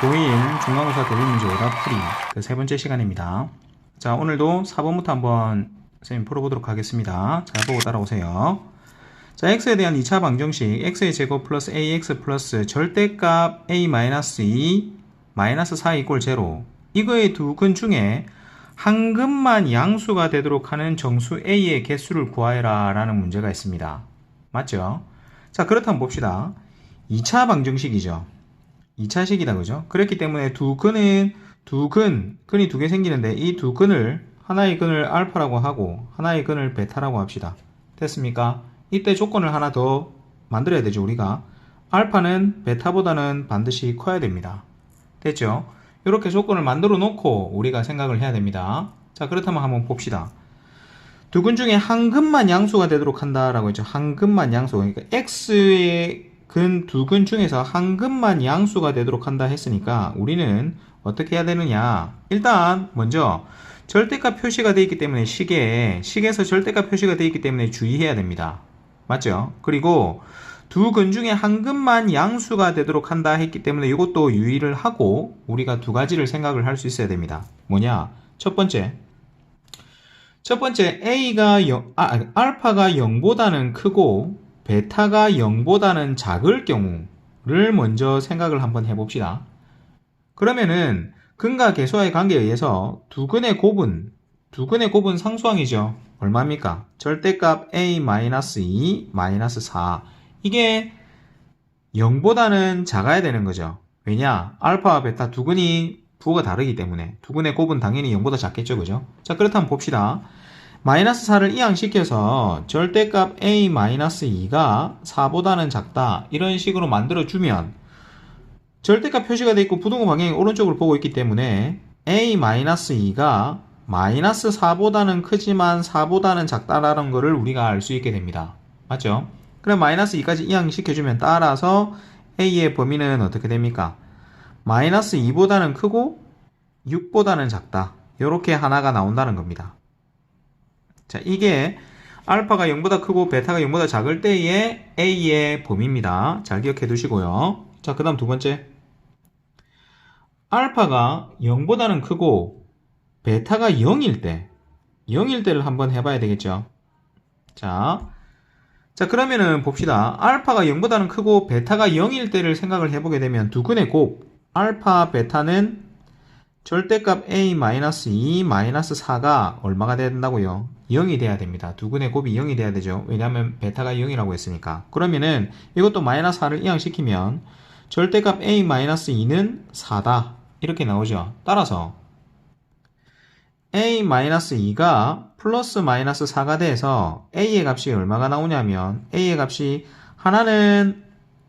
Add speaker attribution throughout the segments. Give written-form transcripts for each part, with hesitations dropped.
Speaker 1: 고1 중간고사 대비문제 오답풀이 그 세 번째 시간입니다. 자, 오늘도 4번부터 한번 선생님 풀어보도록 하겠습니다. 잘 보고 따라오세요. 자, x에 대한 2차 방정식 x의 제곱 플러스 ax 플러스 절대값 a-2 마이너스 4 이꼴 0 이거의 두 근 중에 한 근만 양수가 되도록 하는 정수 a의 개수를 구하여라 라는 문제가 있습니다. 맞죠? 자, 그렇다면 봅시다. 2차 방정식이죠. 2차식이다, 그죠? 그렇기 때문에 근이 두 개 생기는데 이 두 근을 하나의 근을 알파라고 하고 하나의 근을 베타라고 합시다. 됐습니까? 이때 조건을 하나 더 만들어야 되죠, 우리가. 알파는 베타보다는 반드시 커야 됩니다. 됐죠? 이렇게 조건을 만들어 놓고 우리가 생각을 해야 됩니다. 자, 그렇다면 한번 봅시다. 두 근 중에 한 근만 양수가 되도록 한다라고 했죠. 한 근만 양수. 그러니까 x의 두 근 중에서 한 근만 양수가 되도록 한다 했으니까 우리는 어떻게 해야 되느냐. 일단 먼저 절대값 표시가 되어 있기 때문에 식에서 절대값 표시가 되어 있기 때문에 주의해야 됩니다. 맞죠? 그리고 두 근 중에 한 근만 양수가 되도록 한다 했기 때문에 이것도 유의를 하고 우리가 두 가지를 생각을 할 수 있어야 됩니다. 뭐냐? 첫 번째 알파가 0보다는 크고 베타가 0보다는 작을 경우를 먼저 생각을 한번 해봅시다. 그러면은 근과 계수와의 관계에 의해서 두 근의 곱은 상수항이죠. 얼마입니까? 절대값 a-2 마이너스 4 이게 0보다는 작아야 되는 거죠. 왜냐? 알파와 베타 두 근이 부호가 다르기 때문에 두 근의 곱은 당연히 0보다 작겠죠, 그죠? 자, 그렇다면 봅시다. 마이너스 4를 이항시켜서 절대값 a-2가 4보다는 작다 이런 식으로 만들어주면 절대값 표시가 되어 있고 부등호 방향이 오른쪽을 보고 있기 때문에 a-2가 마이너스 4보다는 크지만 4보다는 작다라는 것을 우리가 알 수 있게 됩니다. 맞죠? 그럼 마이너스 2까지 이항시켜주면 따라서 a의 범위는 어떻게 됩니까? 마이너스 2보다는 크고 6보다는 작다. 이렇게 하나가 나온다는 겁니다. 자, 이게 알파가 0보다 크고 베타가 0보다 작을 때의 a의 범위입니다. 잘 기억해 두시고요. 자, 그 다음 두 번째. 알파가 0보다는 크고 베타가 0일 때를 한번 해봐야 되겠죠. 자, 그러면은 봅시다. 알파가 0보다는 크고 베타가 0일 때를 생각을 해보게 되면 두 근의 곱 알파 베타는 절대값 a-2 마이너스 4가 얼마가 돼야 된다고요? 0이 돼야 됩니다. 두 근의 곱이 0이 돼야 되죠. 왜냐하면 베타가 0이라고 했으니까. 그러면은 이것도 마이너스 4를 이항시키면 절대값 a-2는 4다. 이렇게 나오죠. 따라서 a-2가 플러스 마이너스 4가 돼서 a의 값이 얼마가 나오냐면 a의 값이 하나는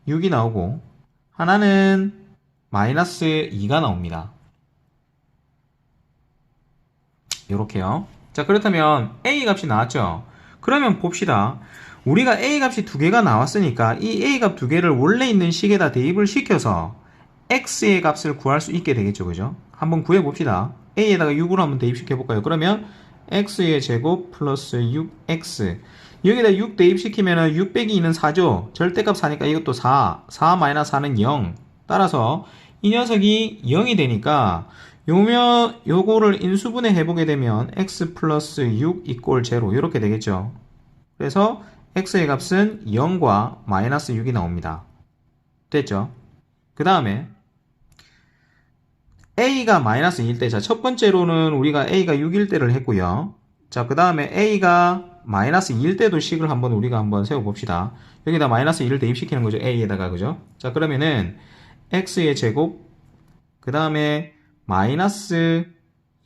Speaker 1: 6이 나오고 하나는 마이너스 2가 나옵니다. 요렇게요. 자, 그렇다면 a 값이 나왔죠. 그러면 봅시다. 우리가 a 값이 두 개가 나왔으니까 이 a 값 두 개를 원래 있는 식에다 대입을 시켜서 x의 값을 구할 수 있게 되겠죠, 그죠? 한번 구해봅시다. a에다가 6으로 한번 대입시켜볼까요? 그러면 x의 제곱 플러스 6x 여기다 6 대입시키면은 6 빼기 2는 4죠. 절대값 4니까 이것도 4 마이너스 4는 0 따라서 이 녀석이 0이 되니까 요거를 인수분해 해보게 되면 x 플러스 6 이꼴 0 이렇게 되겠죠. 그래서 x의 값은 0과 마이너스 6이 나옵니다. 됐죠? 그 다음에 a가 마이너스 2일 때, 자, 첫 번째로는 우리가 a가 6일 때를 했고요. 자, 그 다음에 a가 마이너스 2일 때도 식을 우리가 한번 세워봅시다. 여기다 마이너스 2를 대입시키는 거죠. a에다가, 그죠? 자, 그러면은 x의 제곱, 그 다음에 마이너스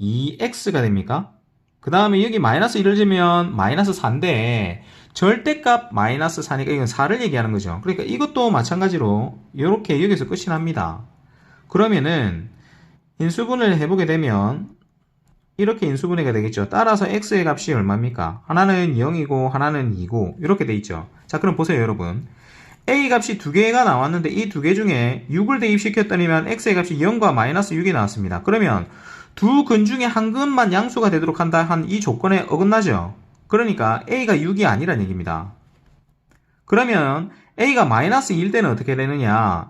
Speaker 1: 2x가 됩니까? 그 다음에 여기 마이너스 1을 주면 마이너스 4인데 절대값 마이너스 4니까 이건 4를 얘기하는 거죠. 그러니까 이것도 마찬가지로 이렇게 여기서 끝이 납니다. 그러면은 인수분해를 해보게 되면 이렇게 인수분해가 되겠죠. 따라서 x의 값이 얼마입니까? 하나는 0이고 하나는 2고 이렇게 돼 있죠. 자, 그럼 보세요, 여러분. a 값이 두 개가 나왔는데 이 두 개 중에 6을 대입시켰더니만 x의 값이 0과 마이너스 6이 나왔습니다. 그러면 두 근 중에 한 근만 양수가 되도록 한다 한 이 조건에 어긋나죠. 그러니까 a가 6이 아니란 얘기입니다. 그러면 a가 마이너스 2일 때는 어떻게 되느냐?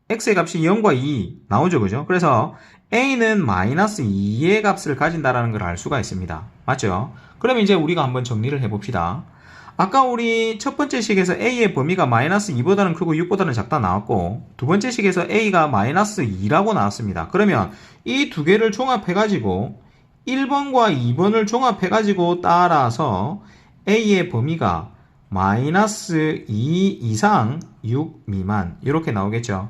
Speaker 1: x의 값이 0과 2 나오죠, 그죠? 그래서 a는 마이너스 2의 값을 가진다라는 걸 알 수가 있습니다. 맞죠? 그러면 이제 우리가 한번 정리를 해봅시다. 아까 우리 첫 번째 식에서 a의 범위가 마이너스 2보다는 크고 6보다는 작다 나왔고, 두 번째 식에서 a가 마이너스 2라고 나왔습니다. 그러면 이 두 개를 종합해가지고 1번과 2번을 종합해가지고 따라서 a의 범위가 마이너스 2 이상 6 미만 이렇게 나오겠죠.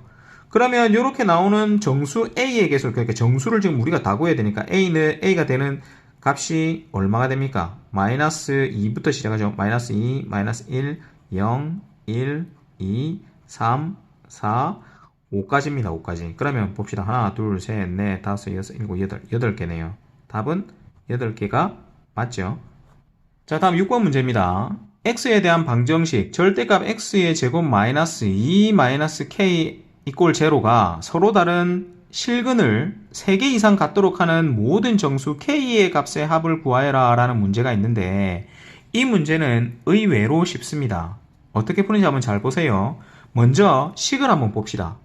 Speaker 1: 그러면 이렇게 나오는 정수 a의 개수, 그러니까 정수를 지금 우리가 다 구해야 되니까 a가 되는 값이 얼마가 됩니까? 마이너스 2부터 시작하죠. 마이너스 2, 마이너스 1, 0, 1, 2, 3, 4, 5까지입니다. 5까지. 그러면 봅시다. 하나, 둘, 셋, 넷, 다섯, 여섯, 일곱, 여덟. 8개네요. 답은 8개가 맞죠? 자, 다음 6번 문제입니다. x에 대한 방정식 절대값 x의 제곱 마이너스 2 마이너스 k 이꼴 제로가 서로 다른 실근을 3개 이상 갖도록 하는 모든 정수 k의 값의 합을 구하여라 라는 문제가 있는데, 이 문제는 의외로 쉽습니다. 어떻게 푸는지 한번 잘 보세요. 먼저 식을 한번 봅시다.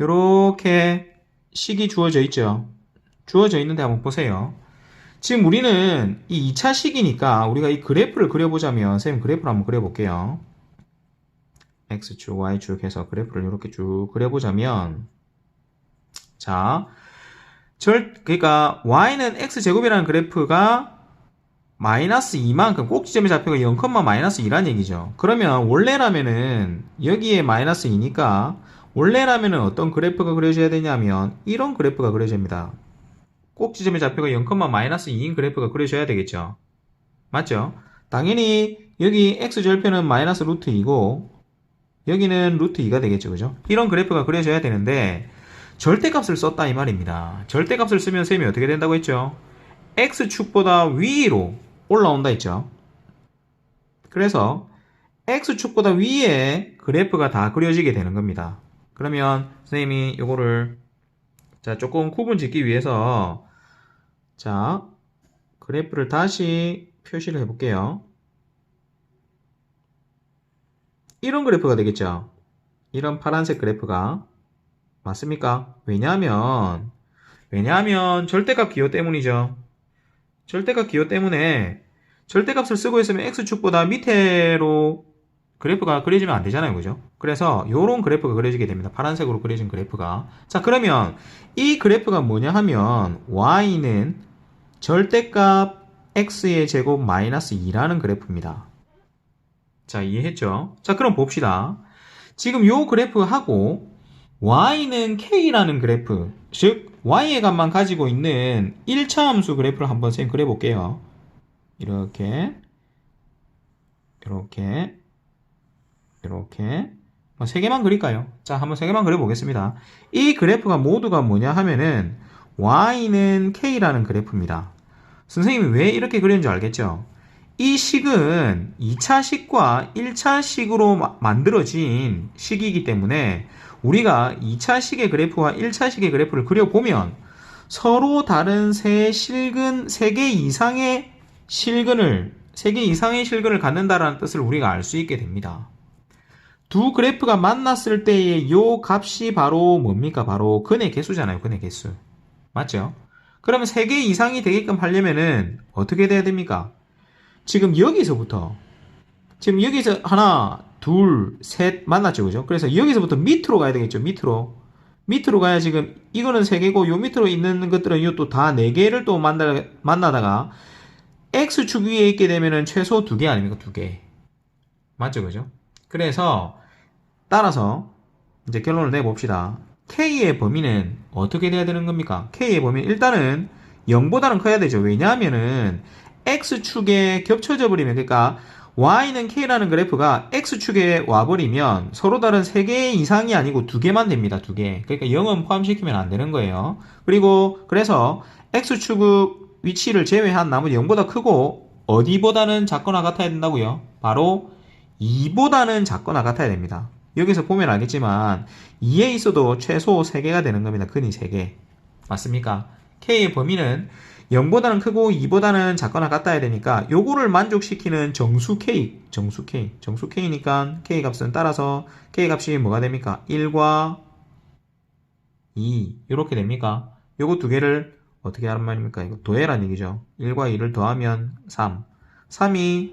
Speaker 1: 이렇게 식이 주어져 있죠. 주어져 있는데 한번 보세요. 지금 우리는 이 2차 식이니까 우리가 이 그래프를 그려보자면, 선생님 그래프를 한번 그려볼게요. X축, Y축 해서 그래프를 이렇게 쭉 그려보자면, 자, 그러니까 Y는 X제곱이라는 그래프가 마이너스 2만큼 꼭지점의 좌표가 0, 마이너스 2란 얘기죠. 그러면 원래라면은 여기에 마이너스 2니까 원래라면은 어떤 그래프가 그려져야 되냐면 이런 그래프가 그려집니다. 꼭지점의 좌표가 0, 마이너스 2인 그래프가 그려져야 되겠죠. 맞죠? 당연히 여기 X절표는 마이너스 루트 2고 여기는 루트 2가 되겠죠. 그죠? 이런 그래프가 그려져야 되는데 절대값을 썼다 이 말입니다. 절대값을 쓰면 셈이 어떻게 된다고 했죠? X축보다 위로 올라온다 했죠. 그래서 X축보다 위에 그래프가 다 그려지게 되는 겁니다. 그러면 선생님이 이거를 자 조금 구분 짓기 위해서 자 그래프를 다시 표시를 해볼게요. 이런 그래프가 되겠죠. 이런 파란색 그래프가 맞습니까? 왜냐하면 절대값 기호 때문이죠. 절대값 기호 때문에 절대값을 쓰고 있으면 X축보다 밑으로 그래프가 그려지면 안 되잖아요. 그죠? 그래서 이런 그래프가 그려지게 됩니다. 파란색으로 그려진 그래프가. 자, 그러면 이 그래프가 뭐냐 하면 Y는 절대값 X의 제곱 마이너스 2라는 그래프입니다. 자, 이해했죠? 자, 그럼 봅시다. 지금 요 그래프하고 Y는 K라는 그래프, 즉 Y의 값만 가지고 있는 1차 함수 그래프를 한번 선생님 그려볼게요. 이렇게 뭐 3개만 그릴까요? 자, 한번 3개만 그려보겠습니다. 이 그래프가 모두가 뭐냐 하면은 Y는 K라는 그래프입니다. 선생님이 왜 이렇게 그렸는지 알겠죠? 이 식은 2차 식과 1차 식으로 만들어진 식이기 때문에 우리가 2차 식의 그래프와 1차 식의 그래프를 그려보면 서로 다른 3개 이상의 실근을 갖는다라는 뜻을 우리가 알 수 있게 됩니다. 두 그래프가 만났을 때의 요 값이 바로 뭡니까? 바로 근의 개수잖아요. 근의 개수. 맞죠? 그러면 3개 이상이 되게끔 하려면은 어떻게 돼야 됩니까? 지금 여기서 하나, 둘, 셋 만났죠. 그죠? 그래서 여기서부터 밑으로 가야 되겠죠. 밑으로 가야 지금 이거는 3개고 요 밑으로 있는 것들은 이것도 다 4개를 또 만나다가 X축 위에 있게 되면은 최소 2개 아닙니까? 2개. 맞죠? 그죠? 그래서 따라서 이제 결론을 내봅시다. K의 범위는 어떻게 돼야 되는 겁니까? K의 범위는 일단은 0보다는 커야 되죠. 왜냐하면은 X축에 겹쳐져 버리면, 그러니까 Y는 K라는 그래프가 X축에 와버리면 서로 다른 3개 이상이 아니고 2개만 됩니다. 2개. 그러니까 0은 포함시키면 안 되는 거예요. 그래서 X축 위치를 제외한 나머지 0보다 크고 어디보다는 작거나 같아야 된다고요? 바로 2보다는 작거나 같아야 됩니다. 여기서 보면 알겠지만 2에 있어도 최소 3개가 되는 겁니다. 근이 3개. 맞습니까? K의 범위는 0보다는 크고 2보다는 작거나 같아야 되니까 요거를 만족시키는 정수 K니까 K 값은 따라서 K 값이 뭐가 됩니까? 1과 2 이렇게 됩니까? 요거 두 개를 어떻게 하란 말입니까? 이거 더해란 얘기죠. 1과 2를 더하면 3. 3이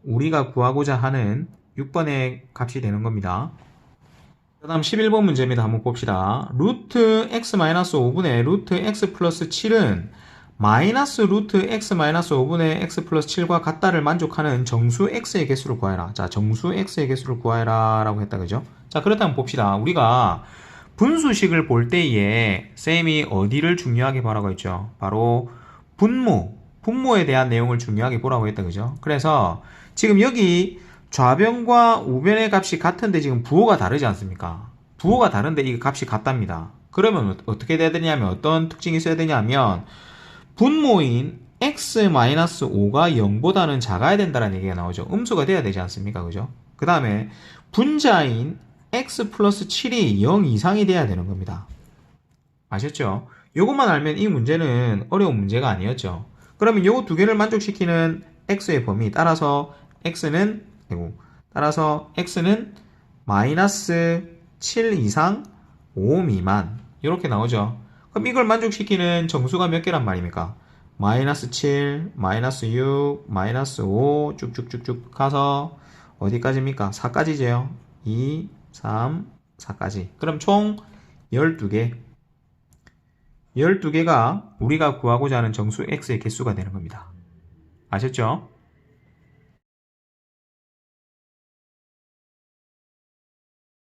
Speaker 1: 우리가 구하고자 하는 6번의 값이 되는 겁니다. 그 다음 11번 문제입니다. 한번 봅시다. 루트 x-5분의 루트 x 플러스 7은 마이너스 루트 x-5분의 x 플러스 7과 같다를 만족하는 정수 x의 개수를 구하라. 자, 정수 x의 개수를 구하라 라고 했다. 그죠? 자, 그렇다면 봅시다. 우리가 분수식을 볼 때에 쌤이 어디를 중요하게 보라고 했죠? 바로 분모에 대한 내용을 중요하게 보라고 했다. 그죠? 그래서 지금 여기 좌변과 우변의 값이 같은데 지금 부호가 다르지 않습니까? 부호가 다른데 이 값이 같답니다. 그러면 어떻게 돼야 되냐면 어떤 특징이 있어야 되냐면 분모인 x-5가 0보다는 작아야 된다는 얘기가 나오죠. 음수가 돼야 되지 않습니까? 그죠? 그 다음에 분자인 x 플러스 7이 0 이상이 돼야 되는 겁니다. 아셨죠? 요것만 알면 이 문제는 어려운 문제가 아니었죠. 그러면 요거 두 개를 만족시키는 x의 범위 따라서 x는 마이너스 7 이상 5 미만 이렇게 나오죠. 그럼 이걸 만족시키는 정수가 몇 개란 말입니까? 마이너스 7, 마이너스 6, 마이너스 5 쭉쭉쭉쭉 가서 어디까지입니까? 4까지죠. 2, 3, 4까지. 그럼 총 12개. 12개가 우리가 구하고자 하는 정수 x의 개수가 되는 겁니다. 아셨죠?